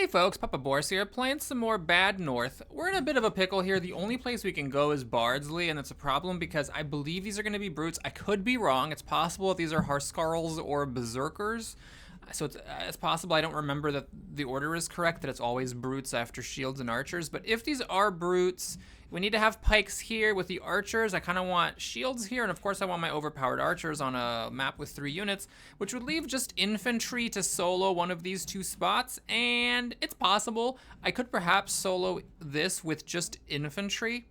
Hey folks, Papa Boris here, playing some more Bad North. We're in a bit of a pickle here. The only place we can go is Bardsley, and it's a problem because I believe these are going to be brutes. I could be wrong. It's possible that these are Harskarls or Berserkers. So it's possible I don't remember that the order is correct, that it's always brutes after shields and archers. But if these are brutes, we need to have pikes here with the archers. I kind of want shields here, and of course I want my overpowered archers on a map with 3 units, which would leave just infantry to solo one of these 2 spots, and it's possible I could perhaps solo this with just infantry.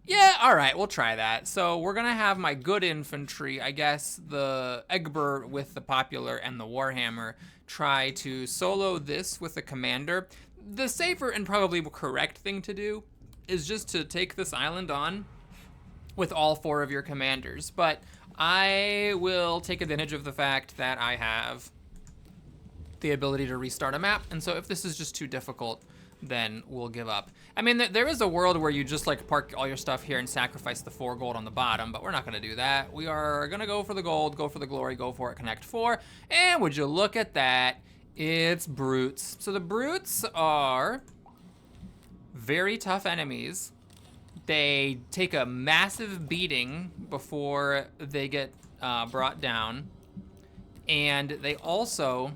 Yeah, all right, we'll try that. So we're gonna have my good infantry, I guess the Egbert with the popular and the Warhammer, try to solo this with the commander. The safer and probably correct thing to do is just to take this island on with all 4 of your commanders. But I will take advantage of the fact that I have the ability to restart a map, and so if this is just too difficult, then we'll give up. I mean, there is a world where you just like park all your stuff here and sacrifice the 4 gold on the bottom, but we're not gonna do that. We are gonna go for the gold, go for the glory, go for it, connect 4, and would you look at that, it's brutes. So the brutes are very tough enemies. They take a massive beating before they get brought down, and they also,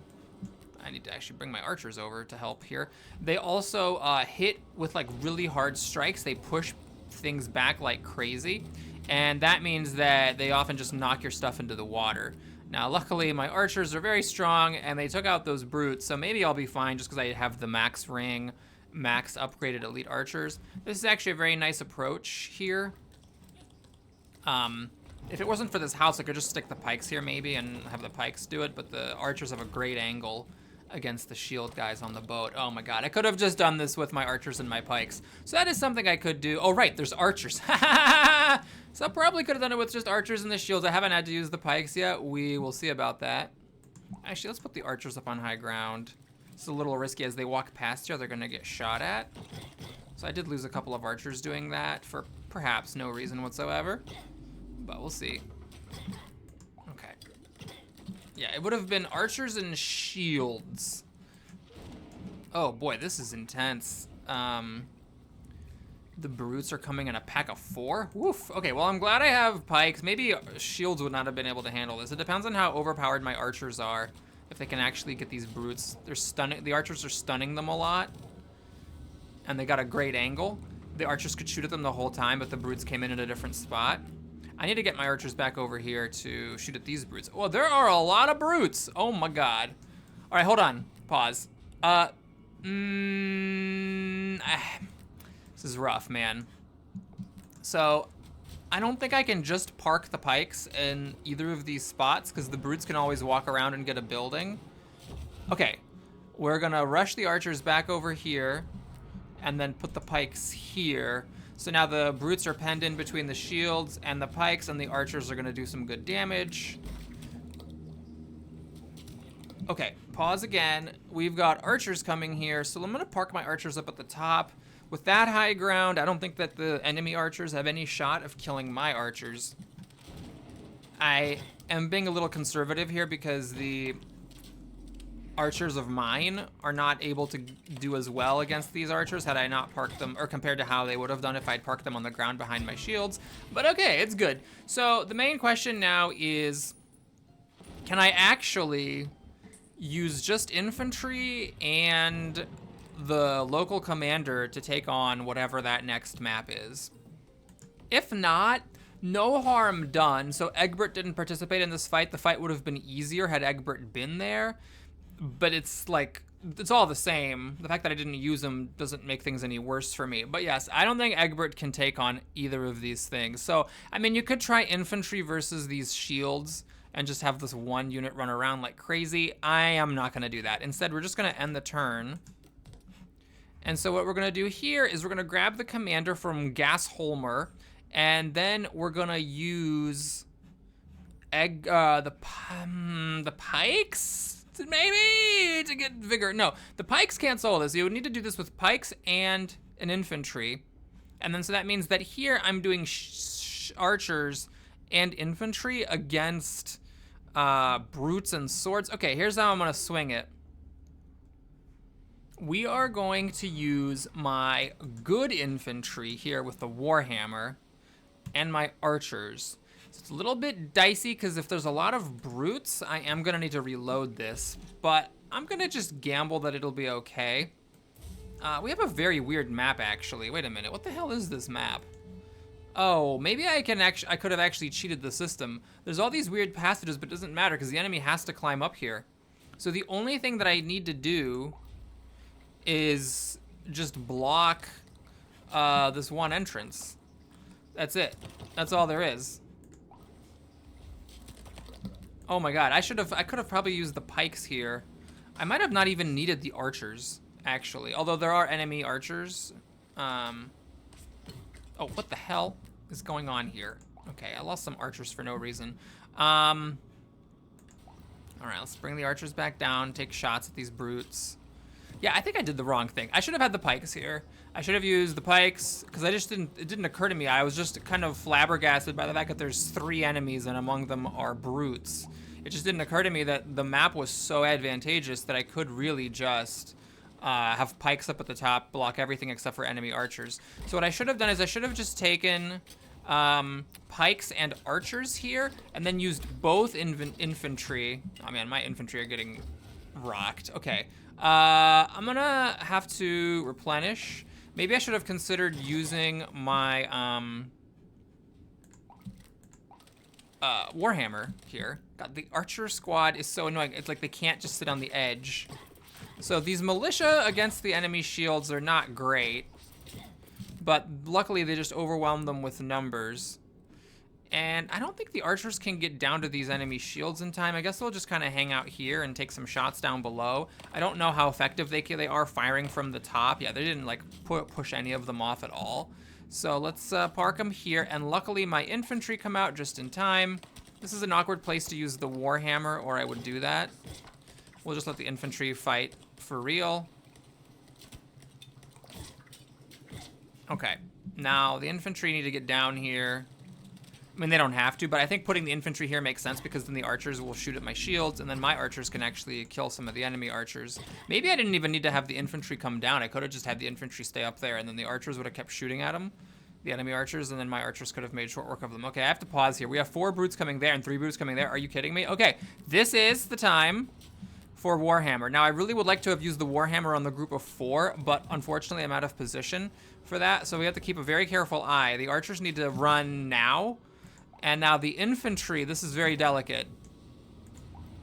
I need to actually bring my archers over to help here. They also hit with like really hard strikes. They push things back like crazy. And that means that they often just knock your stuff into the water. Now, luckily my archers are very strong and they took out those brutes. So maybe I'll be fine just because I have the max ring, max upgraded elite archers. This is actually a very nice approach here. If it wasn't for this house, I could just stick the pikes here maybe and have the pikes do it. But the archers have a great angle against the shield guys on the boat. Oh my god, I could have just done this with my archers and my pikes. So that is something I could do. Oh right, there's archers. So I probably could have done it with just archers and the shields. I haven't had to use the pikes yet. We will see about that. Actually, let's put the archers up on high ground. It's a little risky. As they walk past here, they're gonna get shot at. So I did lose a couple of archers doing that for perhaps no reason whatsoever, but we'll see. Yeah, it would have been archers and shields. Oh boy, this is intense. The brutes are coming in a pack of 4. Woof. Okay, well I'm glad I have pikes. Maybe shields would not have been able to handle this. It depends on how overpowered my archers are. If they can actually get these brutes. They're stunning. The archers are stunning them a lot. And they got a great angle. The archers could shoot at them the whole time, but the brutes came in at a different spot. I need to get my archers back over here to shoot at these brutes. Oh, there are a lot of brutes. Oh my god. All right, hold on. Pause. This is rough, man. So, I don't think I can just park the pikes in either of these spots because the brutes can always walk around and get a building. Okay, we're gonna rush the archers back over here and then put the pikes here. So now the brutes are penned in between the shields and the pikes, and the archers are gonna do some good damage. Okay, pause again. We've got archers coming here, so I'm gonna park my archers up at the top. With that high ground, I don't think that the enemy archers have any shot of killing my archers. I am being a little conservative here because the archers of mine are not able to do as well against these archers had I not parked them, or compared to how they would have done if I'd parked them on the ground behind my shields. But okay, it's good. So the main question now is, can I actually use just infantry and the local commander to take on whatever that next map is? If not, no harm done. So Egbert didn't participate in this fight. The fight would have been easier had Egbert been there. But it's like, it's all the same. The fact that I didn't use him doesn't make things any worse for me. But yes, I don't think Egbert can take on either of these things. So, I mean, you could try infantry versus these shields and just have this one unit run around like crazy. I am not gonna do that. Instead, we're just gonna end the turn. And so what we're gonna do here is we're gonna grab the commander from Gasholmer, and then we're gonna use the pikes? Maybe to get vigor. No, the pikes can't solo this. You would need to do this with pikes and an infantry. And then so that means that here I'm doing archers and infantry against brutes and swords. Okay, here's how I'm gonna swing it. we are going to use my good infantry here with the Warhammer and my archers. So it's a little bit dicey because if there's a lot of brutes, I am gonna need to reload this, but I'm gonna just gamble that it'll be okay. We have a very weird map actually. Wait a minute, what the hell is this map? Oh, maybe I could have actually cheated the system. There's all these weird passages, but it doesn't matter because the enemy has to climb up here. So the only thing that I need to do is just block this one entrance. That's it. That's all there is. Oh my god, I could have probably used the pikes here. I might have not even needed the archers, actually. Although there are enemy archers. Oh, what the hell is going on here? Okay, I lost some archers for no reason. All right, let's bring the archers back down, take shots at these brutes. Yeah, I think I did the wrong thing. I should have had the pikes here. I should have used the pikes, because it didn't occur to me. I was just kind of flabbergasted by the fact that there's 3 enemies and among them are brutes. It just didn't occur to me that the map was so advantageous that I could really just have pikes up at the top, block everything except for enemy archers. So what I should have done is I should have just taken pikes and archers here, and then used both infantry. Oh man, my infantry are getting rocked. Okay, I'm gonna have to replenish. Maybe I should have considered using my Warhammer here. God, the archer squad is so annoying. It's like they can't just sit on the edge. So these militia against the enemy shields are not great, but luckily they just overwhelm them with numbers. And I don't think the archers can get down to these enemy shields in time. I guess they'll just kind of hang out here and take some shots down below. I don't know how effective they are firing from the top. Yeah, they didn't like push any of them off at all. So let's park them here, and luckily my infantry come out just in time. This is an awkward place to use the Warhammer, or I would do that. We'll just let the infantry fight for real. Okay, now the infantry need to get down here. I mean, they don't have to, but I think putting the infantry here makes sense because then the archers will shoot at my shields, and then my archers can actually kill some of the enemy archers. Maybe I didn't even need to have the infantry come down. I could have just had the infantry stay up there, and then the archers would have kept shooting at them, the enemy archers, and then my archers could have made short work of them. Okay, I have to pause here. We have 4 brutes coming there and 3 brutes coming there. Are you kidding me? Okay, this is the time for Warhammer. Now, I really would like to have used the Warhammer on the group of 4, but unfortunately I'm out of position for that, so we have to keep a very careful eye. The archers need to run now. And now the infantry, this is very delicate.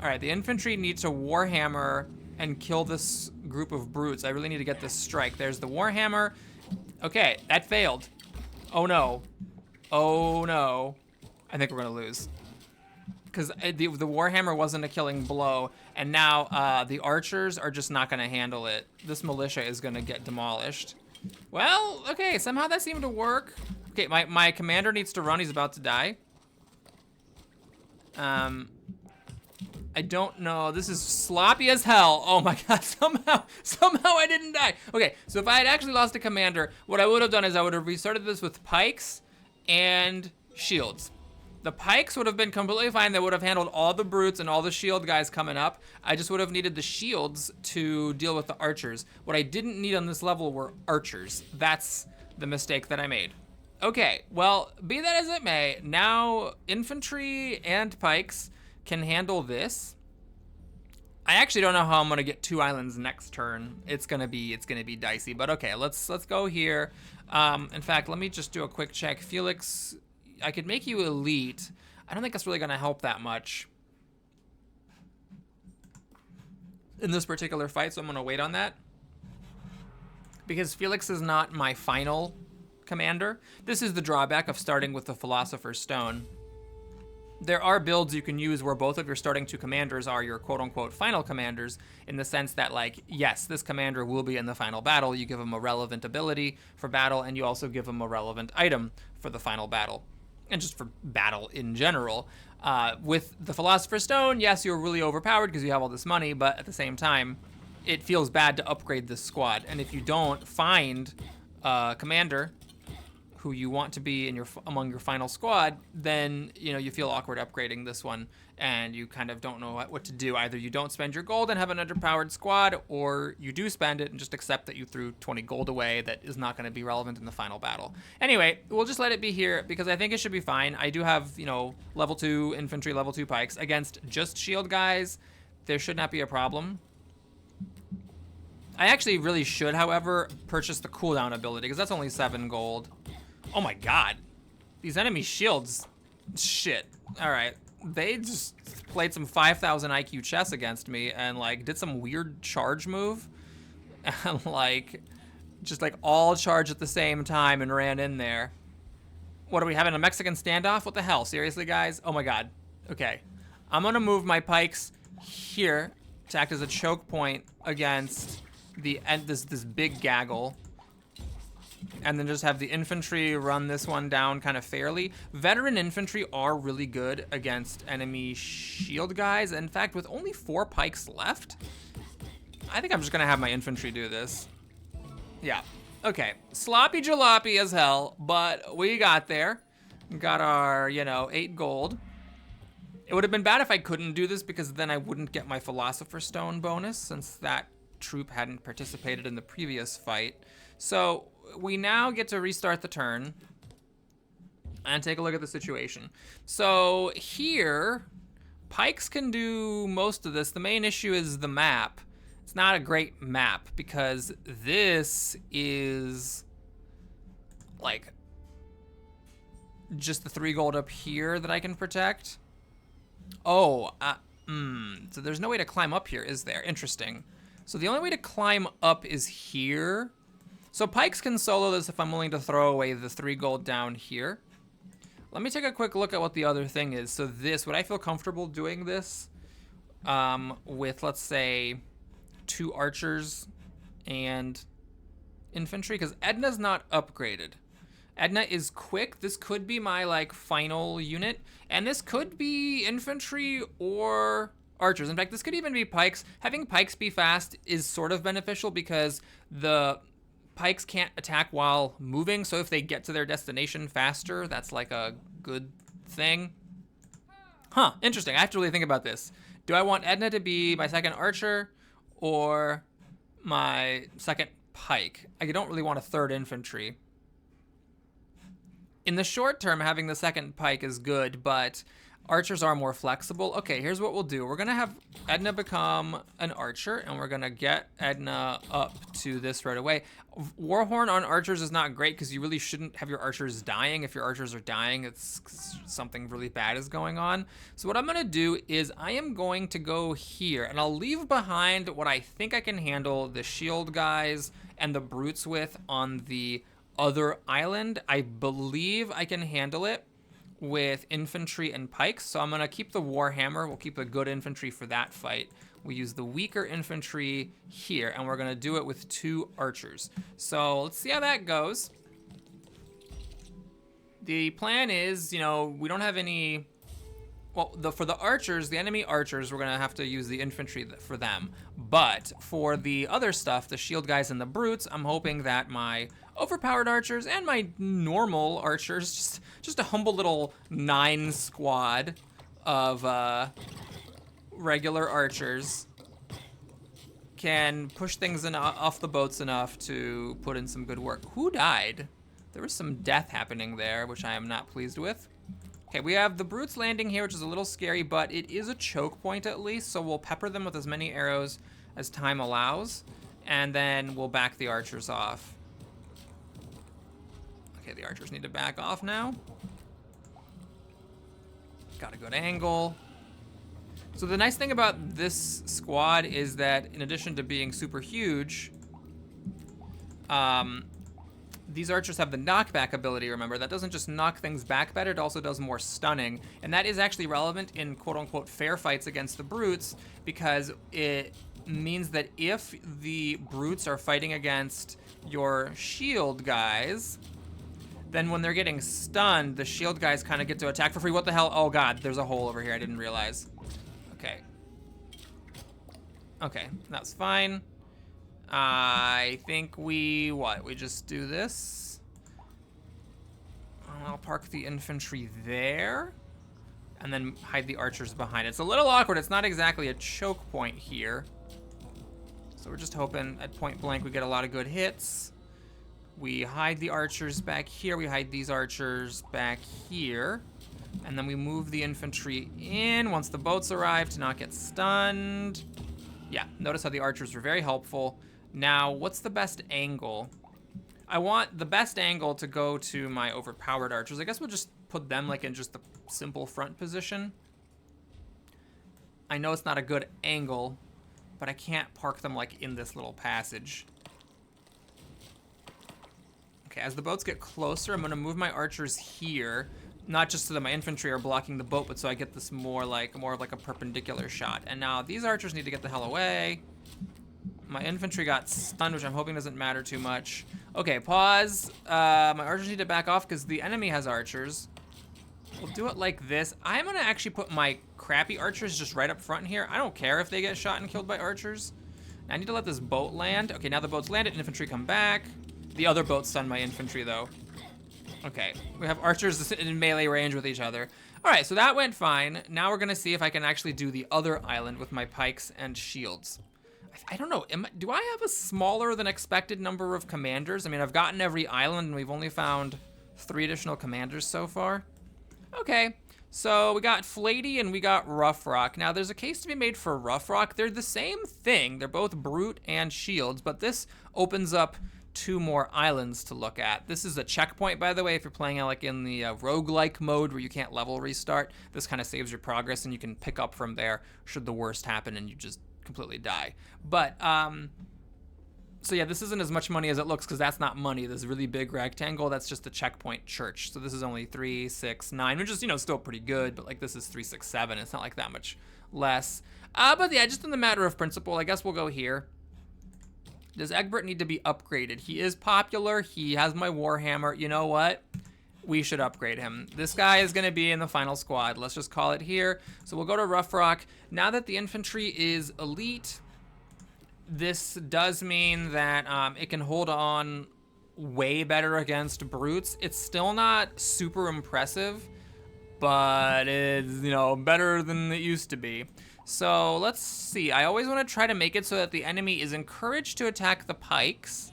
All right, the infantry need to Warhammer and kill this group of brutes. I really need to get this strike. There's the Warhammer. Okay, that failed. Oh no. Oh no. I think we're gonna lose. Because the Warhammer wasn't a killing blow, and now the archers are just not gonna handle it. This militia is gonna get demolished. Well, okay, somehow that seemed to work. Okay, my commander needs to run, he's about to die. I don't know. This is sloppy as hell. Oh my god, somehow I didn't die. Okay, so if I had actually lost a commander, what I would have done is I would have restarted this with pikes and shields. The pikes would have been completely fine. They would have handled all the brutes and all the shield guys coming up. I just would have needed the shields to deal with the archers. What I didn't need on this level were archers. That's the mistake that I made. Okay, well, be that as it may, now infantry and pikes can handle this. I actually don't know how I'm gonna get 2 islands next turn. It's gonna be dicey, but okay, let's go here. In fact, let me just do a quick check. Felix, I could make you elite. I don't think that's really gonna help that much in this particular fight, so I'm gonna wait on that. Because Felix is not my final commander. This is the drawback of starting with the Philosopher's Stone. There are builds you can use where both of your starting 2 commanders are your quote-unquote final commanders, in the sense that, like, yes, this commander will be in the final battle. You give him a relevant ability for battle, and you also give him a relevant item for the final battle, and just for battle in general. With the Philosopher's Stone, yes, you're really overpowered because you have all this money, but at the same time, it feels bad to upgrade this squad. And if you don't find a commander who you want to be in among your final squad, then you feel awkward upgrading this one, and you kind of don't know what to do. Either you don't spend your gold and have an underpowered squad, or you do spend it and just accept that you threw 20 gold away that is not going to be relevant in the final battle. Anyway, we'll just let it be here because I think it should be fine. I do have level 2 infantry, level 2 pikes against just shield guys. There should not be a problem. I actually really should, however, purchase the cooldown ability because that's only 7 gold. Oh my god. These enemy shields. Shit. Alright. They just played some 5,000 IQ chess against me and, like, did some weird charge move. And, like, just, like, all charge at the same time and ran in there. What, are we having a Mexican standoff? What the hell? Seriously, guys? Oh my god. Okay. I'm gonna move my pikes here to act as a choke point against this big gaggle. And then just have the infantry run this one down kind of fairly. Veteran infantry are really good against enemy shield guys. In fact, with only 4 pikes left, I think I'm just gonna have my infantry do this. Yeah, okay. Sloppy jalopy as hell, but we got there. Got our, 8 gold. It would have been bad if I couldn't do this because then I wouldn't get my Philosopher's Stone bonus since that troop hadn't participated in the previous fight. So we now get to restart the turn and take a look at the situation. So here, pikes can do most of this. The main issue is the map. It's not a great map because this is like just the 3 gold up here that I can protect. Oh, so there's no way to climb up here, is there? Interesting. So the only way to climb up is here. So pikes can solo this if I'm willing to throw away the 3 gold down here. Let me take a quick look at what the other thing is. So this, would I feel comfortable doing this with, let's say, 2 archers and infantry? Because Edna's not upgraded. Edna is quick. This could be my, like, final unit. And this could be infantry or archers. In fact, this could even be pikes. Having pikes be fast is sort of beneficial because the pikes can't attack while moving, so if they get to their destination faster, that's like a good thing. Huh, interesting. I have to really think about this. Do I want Edna to be my second archer or my second pike? I don't really want a 3rd infantry. In the short term, having the second pike is good, but archers are more flexible. Okay, here's what we'll do. We're gonna have Edna become an archer, and we're gonna get Edna up to this right away. Warhorn on archers is not great because you really shouldn't have your archers dying. If your archers are dying, it's something really bad is going on. So what I'm gonna do is I am going to go here, and I'll leave behind what I think I can handle the shield guys and the brutes with on the other island. I believe I can handle it with infantry and pikes, so I'm gonna keep the Warhammer. We'll keep the good infantry for that fight. We use the weaker infantry here, and we're gonna do it with 2 archers. So let's see how that goes. The plan is, we don't have any. Well, for the archers, the enemy archers, we're gonna have to use the infantry for them. But for the other stuff, the shield guys and the brutes, I'm hoping that my overpowered archers and my normal archers, just a humble little 9 squad of regular archers, can push things off the boats enough to put in some good work. Who died? There was some death happening there, which I am not pleased with. Okay, we have the brutes landing here, which is a little scary, but it is a choke point at least, so we'll pepper them with as many arrows as time allows, and then we'll back the archers off. Okay, the archers need to back off now. Got a good angle. So the nice thing about this squad is that in addition to being super huge, these archers have the knockback ability, remember. That doesn't just knock things back better, it also does more stunning. And that is actually relevant in quote-unquote fair fights against the brutes because it means that if the brutes are fighting against your shield guys, then when they're getting stunned, the shield guys kind of get to attack for free. What the hell? Oh god, there's a hole over here, I didn't realize. Okay. Okay, that's fine. I think we just do this. I'll park the infantry there. And then hide the archers behind it. It's a little awkward. It's not exactly a choke point here. So we're just hoping at point blank we get a lot of good hits. We hide the archers back here. We hide these archers back here. And then we move the infantry in once the boats arrive to not get stunned. Yeah, notice how the archers were very helpful. Now, what's the best angle? I want the best angle to go to my overpowered archers. I guess we'll just put them like in just the simple front position. I know it's not a good angle, but I can't park them like in this little passage. Okay, as the boats get closer, I'm gonna move my archers here. Not just so that my infantry are blocking the boat, but so I get this more of like a perpendicular shot. And now these archers need to get the hell away. My infantry got stunned, which I'm hoping doesn't matter too much. Okay, pause. My archers need to back off because the enemy has archers. We'll do it like this. I'm gonna actually put my crappy archers just right up front here. I don't care if they get shot and killed by archers. I need to let this boat land. Okay, now the boat's landed, infantry come back. The other boat stunned my infantry though. Okay, we have archers in melee range with each other. All right, so that went fine. Now we're gonna see if I can actually do the other island with my pikes and shields. I don't know, do I have a smaller than expected number of commanders? I mean, I've gotten every island and we've only found 3 additional commanders so far. Okay, so we got Flatey and we got Rough Rock. Now, there's a case to be made for Rough Rock. They're the same thing. They're both brute and shields, but this opens up 2 more islands to look at. This is a checkpoint, by the way, if you're playing like in the roguelike mode where you can't level restart. This kind of saves your progress and you can pick up from there should the worst happen and you just completely die. But, so yeah, this isn't as much money as it looks because that's not money. This really big rectangle, that's just the checkpoint church. So this is only 3, 6, 9, which is, you know, still pretty good, but like this is 3, 6, 7. It's not like that much less. But yeah, just in the matter of principle, I guess we'll go here. Does Egbert need to be upgraded? He is popular. He has my Warhammer. You know what? We should upgrade him. This guy is going to be in the final squad. Let's just call it here. So we'll go to Rough Rock. Now that the infantry is elite, this does mean that it can hold on way better against brutes. It's still not super impressive, but it's, you know, better than it used to be. So let's see. I always want to try to make it so that the enemy is encouraged to attack the pikes,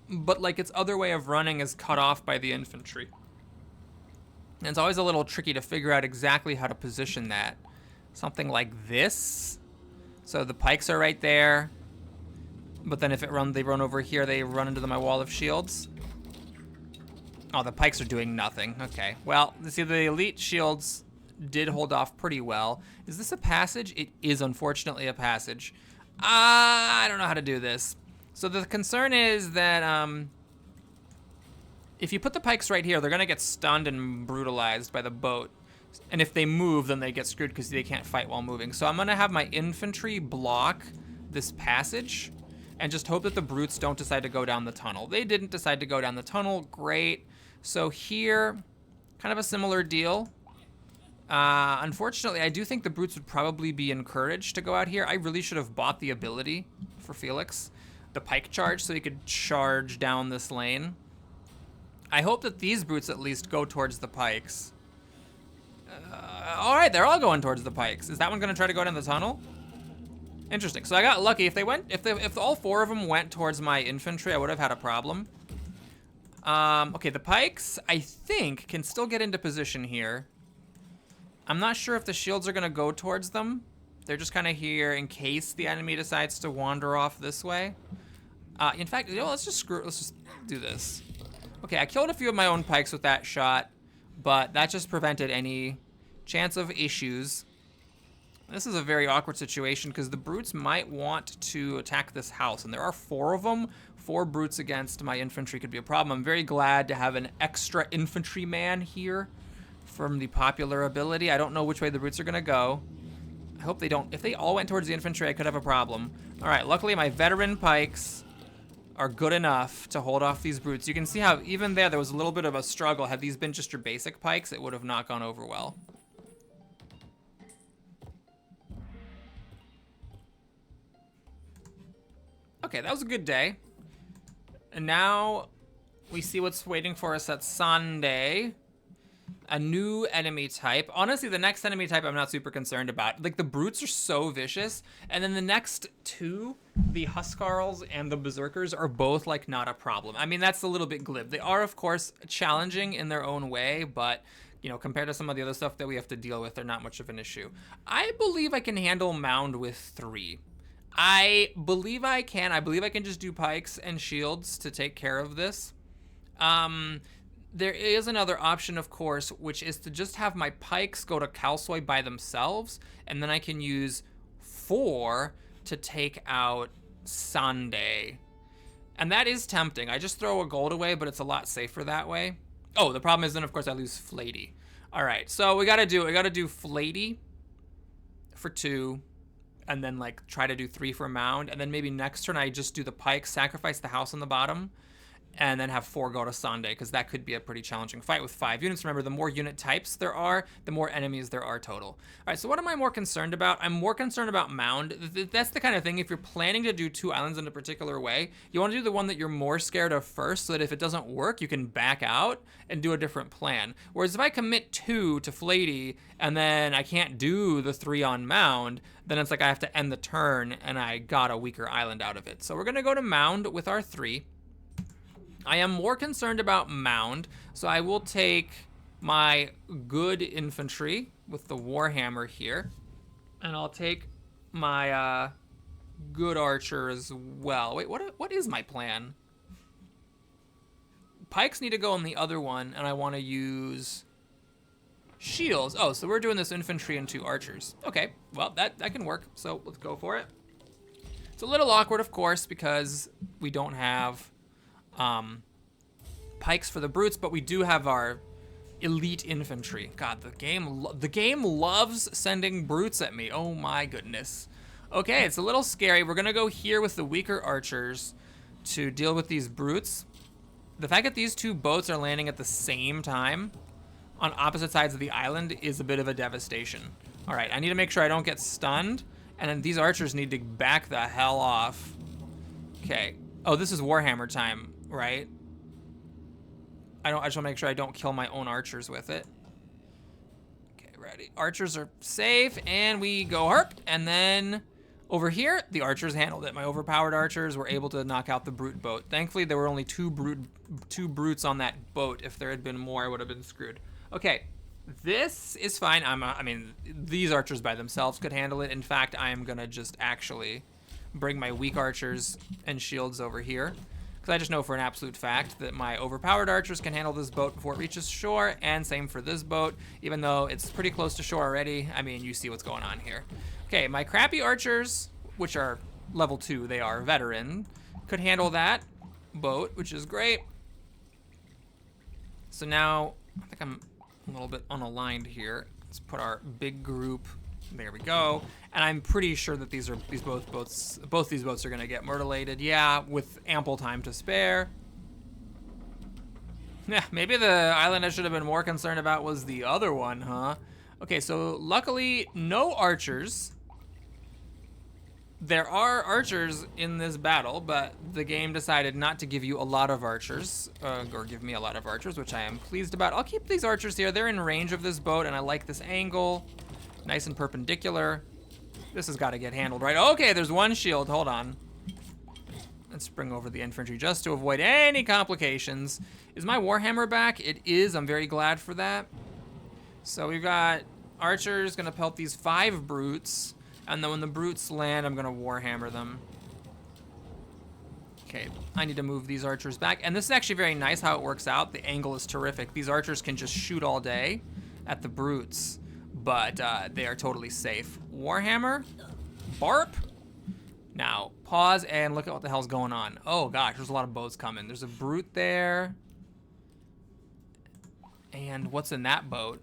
but like its other way of running is cut off by the infantry. And it's always a little tricky to figure out exactly how to position that. Something like this. So the pikes are right there, but then if they run over here, they run into my wall of shields. Oh, the pikes are doing nothing. Okay, well, see, the elite shields did hold off pretty well. Is this a passage? It is unfortunately a passage. I don't know how to do this. So the concern is that if you put the pikes right here, they're gonna get stunned and brutalized by the boat. And if they move, then they get screwed because they can't fight while moving. So I'm gonna have my infantry block this passage and just hope that the brutes don't decide to go down the tunnel. They didn't decide to go down the tunnel, great. So here, kind of a similar deal. Unfortunately, I do think the brutes would probably be encouraged to go out here. I really should have bought the ability for Felix, the pike charge, so he could charge down this lane. I hope that these brutes at least go towards the pikes. All right, they're all going towards the pikes. Is that one gonna try to go down the tunnel? Interesting. So I got lucky. If all 4 of them went towards my infantry, I would have had a problem. Okay, the pikes, I think, can still get into position here. I'm not sure if the shields are gonna go towards them. They're just kind of here in case the enemy decides to wander off this way. In fact, you know, let's just do this. Okay, I killed a few of my own pikes with that shot, but that just prevented any chance of issues. This is a very awkward situation because the brutes might want to attack this house, and there are 4 of them. 4 brutes against my infantry could be a problem. I'm very glad to have an extra infantryman here from the popular ability. I don't know which way the brutes are gonna go. I hope they don't. If they all went towards the infantry, I could have a problem. All right, luckily my veteran pikes are good enough to hold off these brutes. You can see how even there was a little bit of a struggle. Had these been just your basic pikes, it would have not gone over well. Okay, that was a good day. And now We see what's waiting for us at Sunday. A new enemy type. Honestly, the next enemy type I'm not super concerned about. Like, the brutes are so vicious. And then the next two, the Huskarls and the Berserkers, are both, like, not a problem. I mean, that's a little bit glib. They are, of course, challenging in their own way, but, you know, compared to some of the other stuff that we have to deal with, they're not much of an issue. I believe I can handle Mound with 3. I believe I can. I believe I can just do pikes and shields to take care of this. There is another option, of course, which is to just have my pikes go to Kalsoy by themselves, and then I can use 4 to take out Sunday. And that is tempting. I just throw a gold away, but it's a lot safer that way. Oh, the problem is then, of course, I lose Flatey. All right, so we gotta do Flatey for 2, and then, like, try to do 3 for Mound, and then maybe next turn I just do the pike, sacrifice the house on the bottom, and then have 4 go to Sunday, because that could be a pretty challenging fight with 5 units. Remember, the more unit types there are, the more enemies there are total. All right, so what am I more concerned about? I'm more concerned about Mound. That's the kind of thing, if you're planning to do 2 islands in a particular way, you want to do the one that you're more scared of first, so that if it doesn't work, you can back out and do a different plan. Whereas if I commit 2 to Flatey, and then I can't do the 3 on Mound, then it's like I have to end the turn, and I got a weaker island out of it. So we're going to go to Mound with our 3. I am more concerned about Mound, so I will take my good infantry with the Warhammer here, and I'll take my good archer as well. Wait, what is my plan? Pikes need to go on the other one, and I want to use shields. Oh, so we're doing this infantry and 2 archers. Okay, well, that can work, so let's go for it. It's a little awkward, of course, because we don't have pikes for the brutes, but we do have our elite infantry. God, the game loves sending brutes at me. Oh my goodness. Okay, it's a little scary. We're gonna go here with the weaker archers to deal with these brutes. The fact that these 2 boats are landing at the same time on opposite sides of the island is a bit of a devastation. All right, I need to make sure I don't get stunned, and then these archers need to back the hell off. Okay. Oh, this is Warhammer time, right? I just want to make sure I don't kill my own archers with it. Okay, ready. Archers are safe, and we go herp, and then over here, the archers handled it. My overpowered archers were able to knock out the brute boat. Thankfully, there were only two brutes on that boat. If there had been more, I would have been screwed. Okay, this is fine. I mean, these archers by themselves could handle it. In fact, I am gonna just actually bring my weak archers and shields over here, because I just know for an absolute fact that my overpowered archers can handle this boat before it reaches shore, and same for this boat, even though it's pretty close to shore already. I mean, you see what's going on here. Okay, my crappy archers, which are level 2, they are veteran, could handle that boat, which is great. So now, I think I'm a little bit unaligned here. Let's put our big group, there we go. And I'm pretty sure that both these boats are gonna get myrtleated. Yeah, with ample time to spare. Yeah, maybe the island I should have been more concerned about was the other one, huh? Okay, so luckily, no archers. There are archers in this battle, but the game decided not to give you a lot of archers, or give me a lot of archers, which I am pleased about. I'll keep these archers here. They're in range of this boat, and I like this angle. Nice and perpendicular. This has got to get handled, right? Okay, there's one shield. Hold on. Let's bring over the infantry just to avoid any complications. Is my Warhammer back? It is. I'm very glad for that. So we've got archers going to pelt these 5 brutes. And then when the brutes land, I'm going to Warhammer them. Okay, I need to move these archers back. And this is actually very nice how it works out. The angle is terrific. These archers can just shoot all day at the brutes. But they are totally safe. Warhammer. Barp. Now, pause and look at what the hell's going on. Oh gosh, there's a lot of boats coming. There's a brute there. And what's in that boat?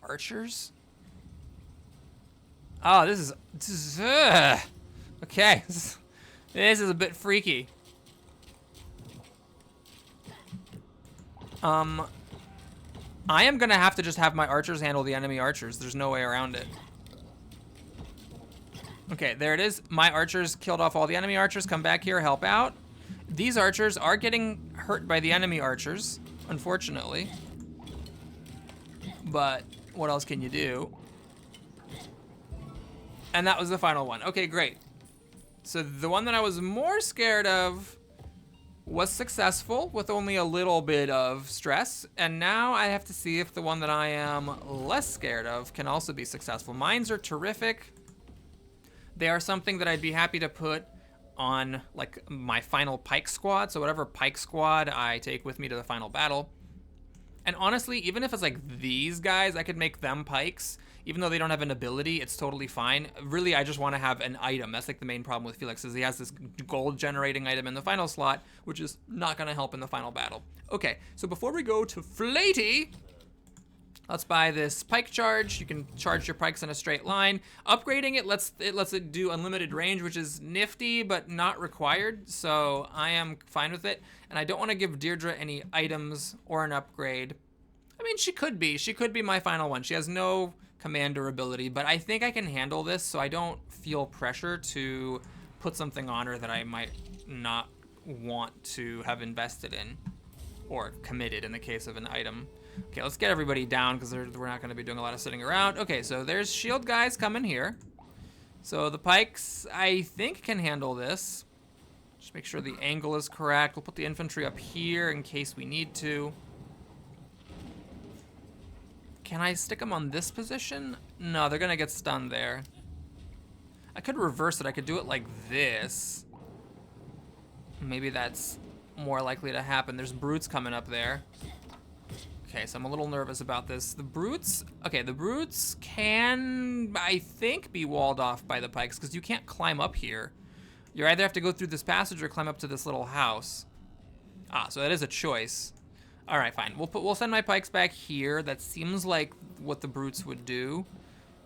Archers? Oh, this is okay. This is a bit freaky. I am gonna have to just have my archers handle the enemy archers. There's no way around it. Okay, there it is. My archers killed off all the enemy archers. Come back here, help out. These archers are getting hurt by the enemy archers, unfortunately. But what else can you do? And that was the final one. Okay, great. So the one that I was more scared of was successful with only a little bit of stress. And now I have to see if the one that I am less scared of can also be successful. Mines are terrific. They are something that I'd be happy to put on like my final pike squad. So whatever pike squad I take with me to the final battle. And honestly, even if it's like these guys, I could make them pikes. Even though they don't have an ability, it's totally fine. Really, I just want to have an item. That's like the main problem with Felix, is he has this gold generating item in the final slot, which is not going to help in the final battle. Okay, so before we go to Flatey, let's buy this pike charge. You can charge your pikes in a straight line. Upgrading it lets it do unlimited range, which is nifty, but not required. So I am fine with it. And I don't want to give Deirdre any items or an upgrade. I mean, she could be my final one. She has no commander ability, but I think I can handle this, so I don't feel pressure to put something on her that I might not want to have invested in or committed in the case of an item. Okay, let's get everybody down because we're not going to be doing a lot of sitting around. Okay, so there's shield guys coming here. So the pikes, I think, can handle this. Just make sure the angle is correct. We'll put the infantry up here in case we need to. Can I stick them on this position? No, they're gonna get stunned there. I could reverse it. I could do it like this. Maybe that's more likely to happen. There's brutes coming up there. Okay, so I'm a little nervous about this. The brutes, okay, the brutes can, I think, be walled off by the pikes because you can't climb up here. You either have to go through this passage or climb up to this little house. Ah, so that is a choice. All right, fine. We'll send my pikes back here. That seems like what the brutes would do.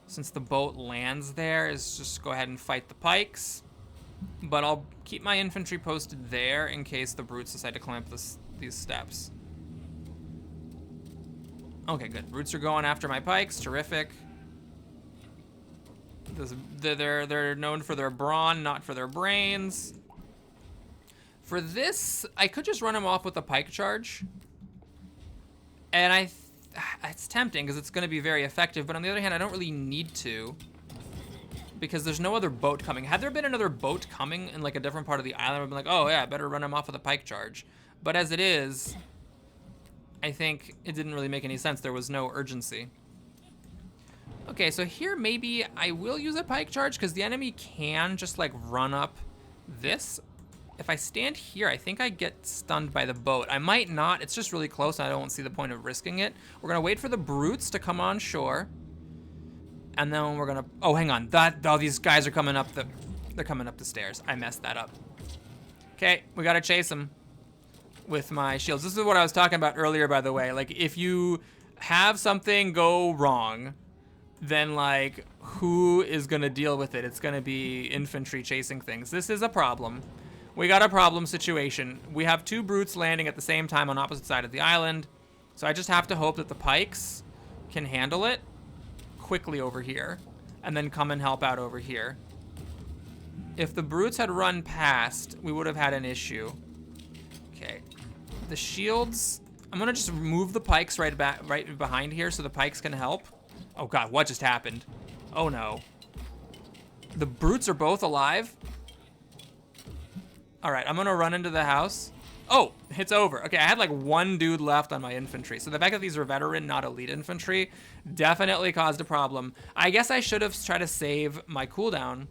Since the boat lands there, is just go ahead and fight the pikes. But I'll keep my infantry posted there in case the brutes decide to climb up these steps. Okay, good. Brutes are going after my pikes. Terrific. They're known for their brawn, not for their brains. For this, I could just run them off with a pike charge. And it's tempting because it's going to be very effective, but on the other hand, I don't really need to because there's no other boat coming. Had there been another boat coming in like a different part of the island, I'd be like, oh yeah, I better run him off with a pike charge. But as it is, I think it didn't really make any sense. There was no urgency. Okay, so here maybe I will use a pike charge because the enemy can just like run up this. If I stand here, I think I get stunned by the boat. I might not. It's just really close, and I don't see the point of risking it. We're gonna wait for the brutes to come on shore, and then we're gonna. Oh, hang on. These guys are coming up they're coming up the stairs. I messed that up. Okay, we gotta chase them with my shields. This is what I was talking about earlier, by the way. Like, if you have something go wrong, then like, who is gonna deal with it? It's gonna be infantry chasing things. This is a problem. We got a problem situation. We have two brutes landing at the same time on opposite side of the island. So I just have to hope that the pikes can handle it quickly over here and then come and help out over here. If the brutes had run past, we would have had an issue. Okay. The shields, I'm gonna just move the pikes right behind here so the pikes can help. Oh God, what just happened? Oh no. The brutes are both alive. All right, I'm gonna run into the house. Oh, it's over. Okay, I had like one dude left on my infantry. So the fact that these are veteran, not elite infantry, definitely caused a problem. I guess I should have tried to save my cooldown.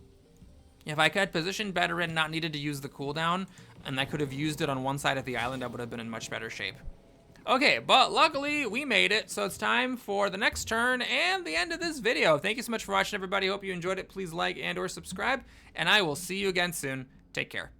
If I could position better and not needed to use the cooldown, and I could have used it on one side of the island, I would have been in much better shape. Okay, but luckily we made it, so it's time for the next turn and the end of this video. Thank you so much for watching, everybody. Hope you enjoyed it. Please like and or subscribe, and I will see you again soon. Take care.